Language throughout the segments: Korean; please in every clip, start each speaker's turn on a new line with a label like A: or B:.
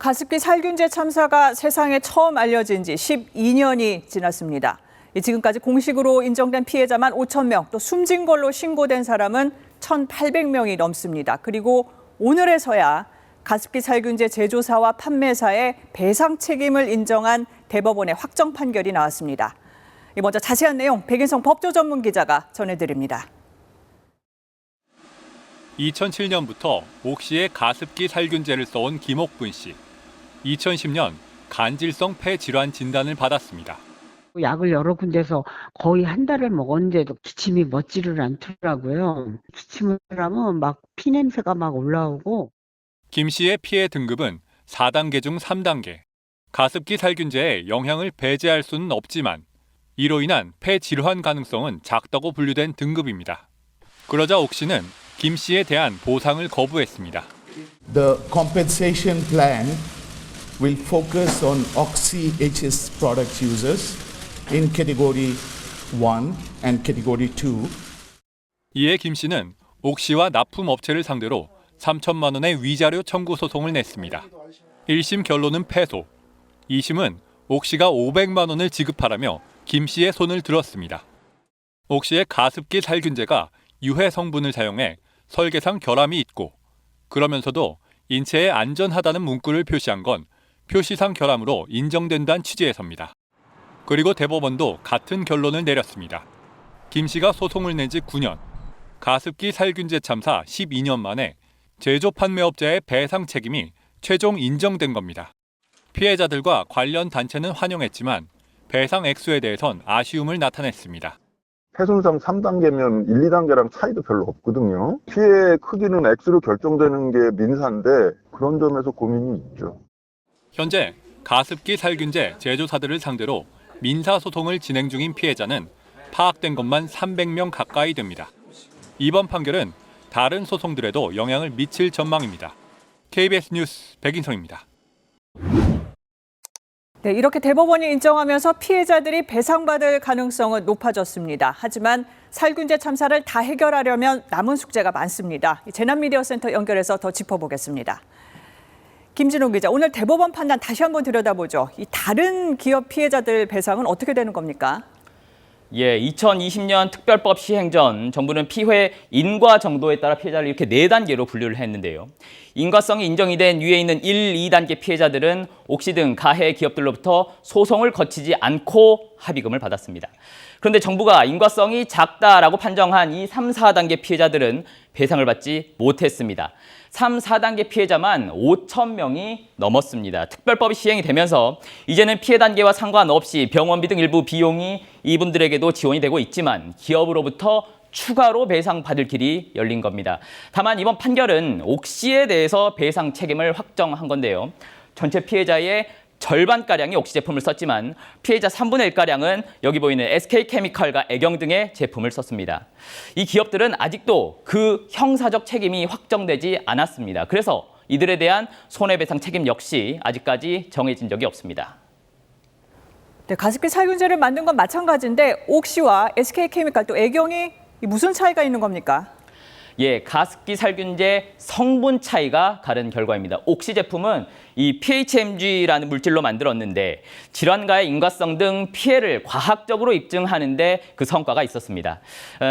A: 가습기 살균제 참사가 세상에 처음 알려진 지 12년이 지났습니다. 지금까지 공식으로 인정된 피해자만 5천 명, 또 숨진 걸로 신고된 사람은 1,800명이 넘습니다. 그리고 오늘에서야 가습기 살균제 제조사와 판매사의 배상 책임을 인정한 대법원의 확정 판결이 나왔습니다. 먼저 자세한 내용 백인성 법조 전문 기자가 전해드립니다.
B: 2007년부터 옥시의 가습기 살균제를 써온 김옥분 씨. 2010년 간질성 폐 질환 진단을 받았습니다.
C: 약을 여러 군데서 거의 한 달을 먹었는데도 기침이 멎지를 않더라고요. 기침을 하면 막 피냄새가 막 올라오고.
B: 김 씨의 피해 등급은 4단계 중 3단계. 가습기 살균제에 영향을 배제할 수는 없지만 이로 인한 폐 질환 가능성은 작다고 분류된 등급입니다. 그러자 옥시는 김 씨에 대한 보상을 거부했습니다.
D: The compensation plan will focus on Oxy HS product users in category 1 and category 2.
B: 이에 김 씨는 옥시와 납품업체를 상대로 3천만 원의 위자료 청구 소송을 냈습니다. 1심 결론은 패소, 2심은 옥시가 500만 원을 지급하라며 김 씨의 손을 들었습니다. 옥시의 가습기 살균제가 유해 성분을 사용해 설계상 결함이 있고 그러면서도 인체에 안전하다는 문구를 표시한 건 표시상 결함으로 인정된다는 취지에서입니다. 그리고 대법원도 같은 결론을 내렸습니다. 김 씨가 소송을 낸 지 9년, 가습기 살균제 참사 12년 만에 제조 판매업자의 배상 책임이 최종 인정된 겁니다. 피해자들과 관련 단체는 환영했지만 배상 액수에 대해선 아쉬움을 나타냈습니다.
E: 폐손상 3단계면 1, 2단계랑 차이도 별로 없거든요. 피해 크기는 액수로 결정되는 게 민사인데 그런 점에서 고민이 있죠.
B: 현재 가습기 살균제 제조사들을 상대로 민사소송을 진행 중인 피해자는 파악된 것만 300명 가까이 됩니다. 이번 판결은 다른 소송들에도 영향을 미칠 전망입니다. KBS 뉴스 백인성입니다.
A: 네, 이렇게 대법원이 인정하면서 피해자들이 배상받을 가능성은 높아졌습니다. 하지만 살균제 참사를 다 해결하려면 남은 숙제가 많습니다. 재난미디어센터 연결해서 더 짚어보겠습니다. 김진호 기자, 오늘 대법원 판단 다시 한번 들여다보죠. 이 다른 기업 피해자들 배상은 어떻게 되는 겁니까?
F: 2020년 특별법 시행 전 정부는 피해 인과 정도에 따라 피해자를 이렇게 4단계로 분류를 했는데요. 인과성이 인정이 된 위에 있는 1, 2단계 피해자들은 옥시 등 가해 기업들로부터 소송을 거치지 않고 합의금을 받았습니다. 그런데 정부가 인과성이 작다라고 판정한 이 3, 4단계 피해자들은 배상을 받지 못했습니다. 3, 4단계 피해자만 5천 명이 넘었습니다. 특별법이 시행이 되면서 이제는 피해 단계와 상관없이 병원비 등 일부 비용이 이분들에게도 지원이 되고 있지만 기업으로부터 추가로 배상받을 길이 열린 겁니다. 다만 이번 판결은 옥시에 대해서 배상 책임을 확정한 건데요. 전체 피해자의 절반가량이 옥시 제품을 썼지만 피해자 3분의 1가량은 여기 보이는 SK케미칼과 애경 등의 제품을 썼습니다. 이 기업들은 아직도 그 형사적 책임이 확정되지 않았습니다. 그래서 이들에 대한 손해배상 책임 역시 아직까지 정해진 적이 없습니다.
A: 네, 가습기 살균제를 만든 건 마찬가지인데 옥시와 SK케미칼 또 애경이 무슨 차이가 있는 겁니까?
F: 가습기 살균제 성분 차이가 가른 결과입니다. 옥시 제품은 이 PHMG라는 물질로 만들었는데 질환과의 인과성 등 피해를 과학적으로 입증하는 데 그 성과가 있었습니다.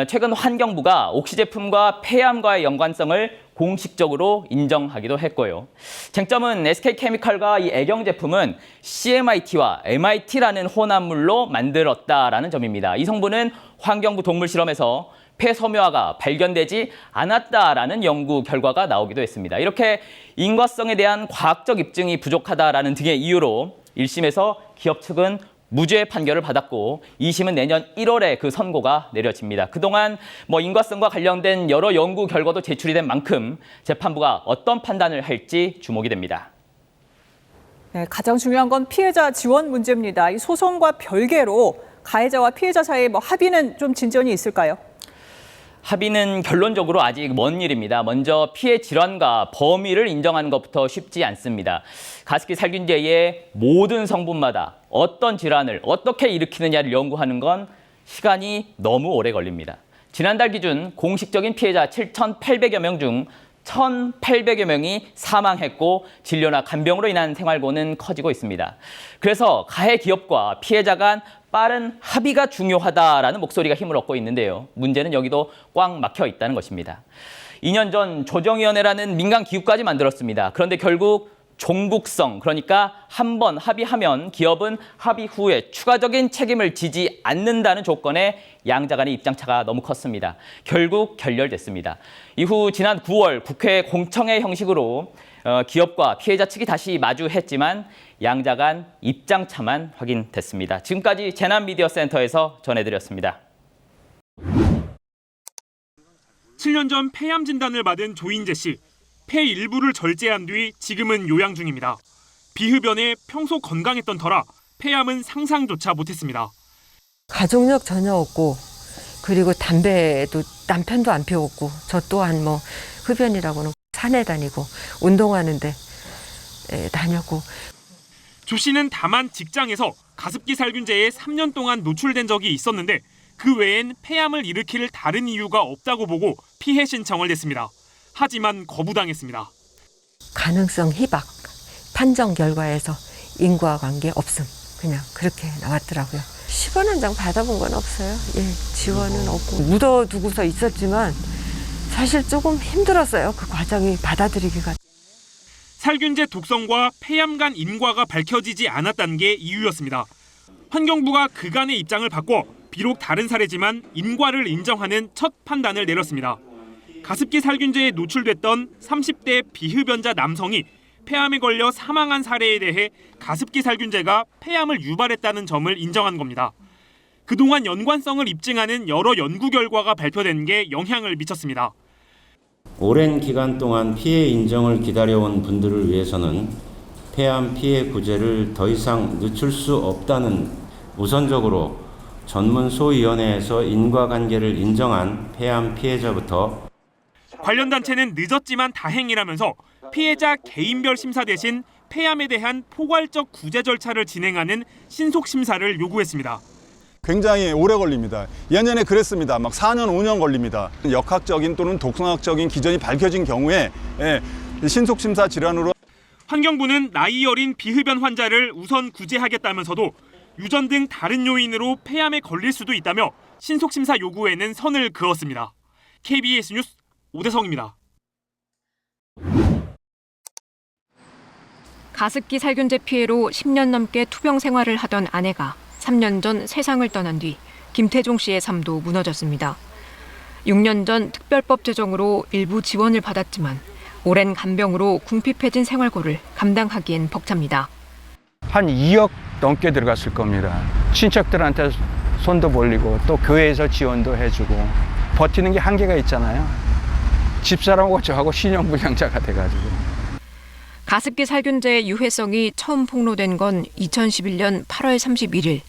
F: 최근 환경부가 옥시 제품과 폐암과의 연관성을 공식적으로 인정하기도 했고요. 쟁점은 SK케미칼과 이 애경 제품은 CMIT와 MIT라는 혼합물로 만들었다라는 점입니다. 이 성분은 환경부 동물 실험에서 폐섬유화가 발견되지 않았다라는 연구 결과가 나오기도 했습니다. 이렇게 인과성에 대한 과학적 입증이 부족하다라는 등의 이유로 1심에서 기업 측은 무죄 판결을 받았고 2심은 내년 1월에 그 선고가 내려집니다. 그동안 인과성과 관련된 여러 연구 결과도 제출이 된 만큼 재판부가 어떤 판단을 할지 주목이 됩니다.
A: 네, 가장 중요한 건 피해자 지원 문제입니다. 이 소송과 별개로 가해자와 피해자 사이의 합의는 좀 진전이 있을까요?
F: 합의는 결론적으로 아직 먼 일입니다. 먼저 피해 질환과 범위를 인정하는 것부터 쉽지 않습니다. 가습기 살균제의 모든 성분마다 어떤 질환을 어떻게 일으키느냐를 연구하는 건 시간이 너무 오래 걸립니다. 지난달 기준 공식적인 피해자 7,800여 명 중 1,800여 명이 사망했고 진료나 간병으로 인한 생활고는 커지고 있습니다. 그래서 가해 기업과 피해자 간 빠른 합의가 중요하다라는 목소리가 힘을 얻고 있는데요. 문제는 여기도 꽉 막혀 있다는 것입니다. 2년 전 조정위원회라는 민간 기구까지 만들었습니다. 그런데 결국 종국성, 그러니까 한 번 합의하면 기업은 합의 후에 추가적인 책임을 지지 않는다는 조건에 양자 간의 입장차가 너무 컸습니다. 결국 결렬됐습니다. 이후 지난 9월 국회 공청회 형식으로 기업과 피해자 측이 다시 마주했지만 양자 간 입장차만 확인됐습니다. 지금까지 재난미디어센터에서 전해드렸습니다.
G: 7년 전 폐암 진단을 받은 조인재 씨. 폐 일부를 절제한 뒤 지금은 요양 중입니다. 비흡연에 평소 건강했던 터라 폐암은 상상조차 못했습니다.
H: 가족력 전혀 없고, 그리고 담배도 남편도 안 피웠고, 저 또한 뭐 흡연이라고는 산에 다니고 운동하는데 다녔고.
G: 조 씨는 다만 직장에서 가습기 살균제에 3년 동안 노출된 적이 있었는데 그 외엔 폐암을 일으킬 다른 이유가 없다고 보고 피해 신청을 냈습니다. 하지만 거부당했습니다.
H: 가능성 희박, 판정 결과에서 인과관계 없음, 그냥 그렇게 나왔더라고요. 10원 한 장 받아본 건 없어요. 지원은 없고 묻어두고서 있었지만 사실 조금 힘들었어요. 그 과정이 받아들이기가.
G: 살균제 독성과 폐암 간 인과가 밝혀지지 않았다는 게 이유였습니다. 환경부가 그간의 입장을 바꿔 비록 다른 사례지만 인과를 인정하는 첫 판단을 내렸습니다. 가습기 살균제에 노출됐던 30대 비흡연자 남성이 폐암에 걸려 사망한 사례에 대해 가습기 살균제가 폐암을 유발했다는 점을 인정한 겁니다. 그동안 연관성을 입증하는 여러 연구 결과가 발표된 게 영향을 미쳤습니다.
I: 오랜 기간 동안 피해 인정을 기다려온 분들을 위해서는 폐암 피해 구제를 더 이상 늦출 수 없다는 우선적으로 전문소위원회에서 인과관계를 인정한 폐암 피해자부터
G: 관련 단체는 늦었지만 다행이라면서 피해자 개인별 심사 대신 폐암에 대한 포괄적 구제 절차를 진행하는 신속 심사를 요구했습니다.
J: 굉장히 오래 걸립니다. 예년에 그랬습니다. 막 4년, 5년 걸립니다. 역학적인 또는 독성학적인 기전이 밝혀진 경우에 신속 심사 질환으로.
G: 환경부는 나이 어린 비흡연 환자를 우선 구제하겠다면서도 유전 등 다른 요인으로 폐암에 걸릴 수도 있다며 신속 심사 요구에는 선을 그었습니다. KBS 뉴스 오대성입니다.
K: 가습기 살균제 피해로 10년 넘게 투병 생활을 하던 아내가 3년 전 세상을 떠난 뒤 김태종 씨의 삶도 무너졌습니다. 6년 전 특별법 제정으로 일부 지원을 받았지만 오랜 간병으로 궁핍해진 생활고를 감당하기엔 벅찹니다.
L: 한 2억 넘게 들어갔을 겁니다. 친척들한테 손도 벌리고 또 교회에서 지원도 해주고 버티는 게 한계가 있잖아요. 집사람하고 저하고 신용불량자가 돼가지고.
K: 가습기 살균제의 유해성이 처음 폭로된 건 2011년 8월 31일.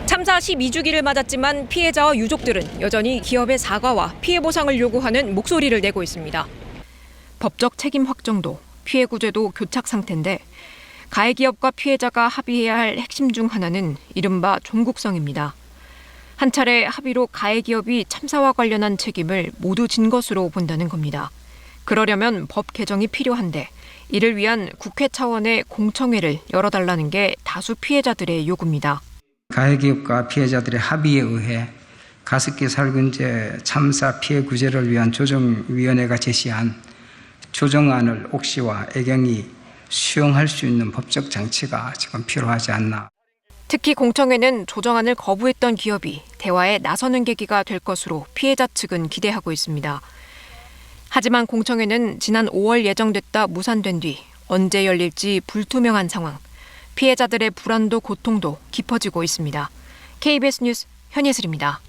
K: 참사 12주기를 맞았지만 피해자와 유족들은 여전히 기업의 사과와 피해 보상을 요구하는 목소리를 내고 있습니다. 법적 책임 확정도, 피해 구제도 교착 상태인데 가해 기업과 피해자가 합의해야 할 핵심 중 하나는 이른바 종국성입니다. 한 차례 합의로 가해 기업이 참사와 관련한 책임을 모두 진 것으로 본다는 겁니다. 그러려면 법 개정이 필요한데 이를 위한 국회 차원의 공청회를 열어달라는 게 다수 피해자들의 요구입니다.
M: 가해 기업과 피해자들의 합의에 의해 가습기 살균제 참사 피해 구제를 위한 조정위원회가 제시한 조정안을 옥시와 애경이 수용할 수 있는 법적 장치가 지금 필요하지 않나.
K: 특히 공청회는 조정안을 거부했던 기업이 대화에 나서는 계기가 될 것으로 피해자 측은 기대하고 있습니다. 하지만 공청회는 지난 5월 예정됐다 무산된 뒤 언제 열릴지 불투명한 상황. 피해자들의 불안도 고통도 깊어지고 있습니다. KBS 뉴스 현예슬입니다.